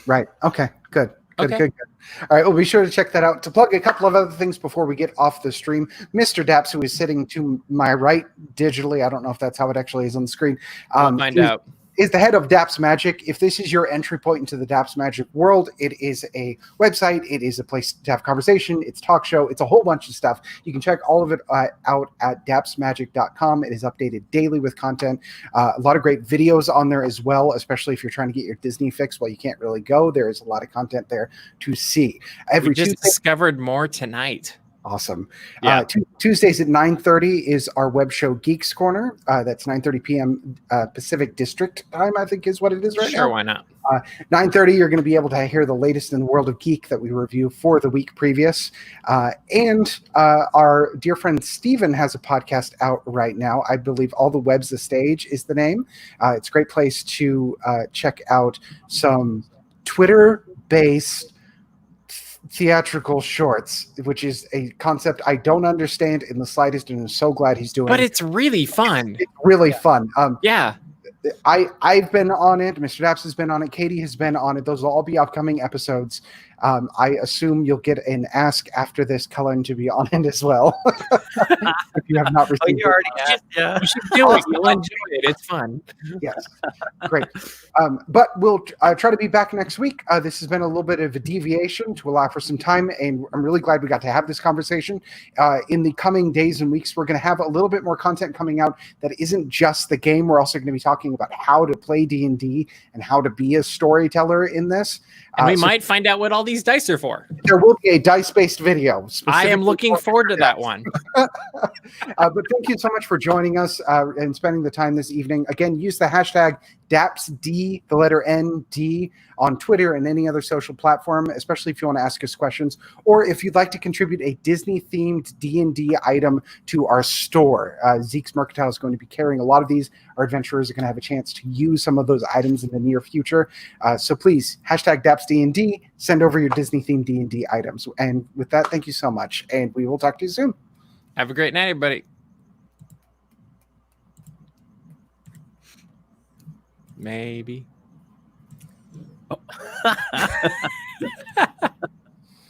Speaker 2: Right. Okay. Good. Good.
Speaker 1: Okay.
Speaker 2: Good. Good. All right. Well, be sure to check that out. To plug a couple of other things before we get off the stream, Mr. Daps, who is sitting to my right digitally, I don't know if that's how it actually is on the screen.
Speaker 1: We'll find out.
Speaker 2: Is the head of Daps Magic. If this is your entry point into the Daps Magic world, it is a website. It is a place to have conversation. It's talk show. It's a whole bunch of stuff. You can check all of it out at dapsmagic.com. It is updated daily with content. A lot of great videos on there as well, especially if you're trying to get your Disney fix while you can't really go. There is a lot of content there to see. Every
Speaker 1: We just
Speaker 2: Tuesday.
Speaker 1: discovered more tonight.
Speaker 2: Awesome.
Speaker 1: Yeah.
Speaker 2: Tuesdays at 9:30 is our web show Geeks Corner. That's 9:30 p.m. Pacific District time, I think is what it is right
Speaker 1: Sure,
Speaker 2: now.
Speaker 1: why not?
Speaker 2: 9:30, you're going to be able to hear the latest in the world of geek that we review for the week previous. And our dear friend Steven has a podcast out right now. I believe All the Web's the Stage is the name. It's a great place to check out some Twitter-based theatrical shorts, which is a concept I don't understand in the slightest, and I'm so glad he's doing
Speaker 1: But
Speaker 2: it.
Speaker 1: it's really fun.
Speaker 2: It's really fun.
Speaker 1: Yeah.
Speaker 2: I've been on it. Mr. Daps has been on it. Katie has been on it. Those will all be upcoming episodes. I assume you'll get an ask after this, Cullen, to be on it as well. If you have not received
Speaker 4: Oh, you already asked, yeah.
Speaker 1: You should do it. You'll enjoy it. It's fun.
Speaker 2: Yes, great. But we'll try to be back next week. This has been a little bit of a deviation to allow for some time, and I'm really glad we got to have this conversation. In the coming days and weeks, we're going to have a little bit more content coming out that isn't just the game. We're also going to be talking about how to play D&D and how to be a storyteller in this.
Speaker 1: And we
Speaker 2: So
Speaker 1: might find out what all these dice are for.
Speaker 2: there will be a dice-based video.
Speaker 1: I am
Speaker 2: specifically
Speaker 1: looking
Speaker 2: for
Speaker 1: forward to
Speaker 2: Mr.
Speaker 1: that
Speaker 2: Daps.
Speaker 1: one.
Speaker 2: But thank you so much for joining us and spending the time this evening. Again, use the hashtag DAPSD, the letter ND, on Twitter and any other social platform, especially if you want to ask us questions, or if you'd like to contribute a Disney-themed D&D item to our store. Zeke's Mercantile is going to be carrying a lot of these. Our adventurers are going to have a chance to use some of those items in the near future. So please, hashtag DAPSD&D, send over your Disney-themed D&D items. And with that, thank you so much, and we will talk to you soon.
Speaker 1: Have a great night, everybody. Maybe.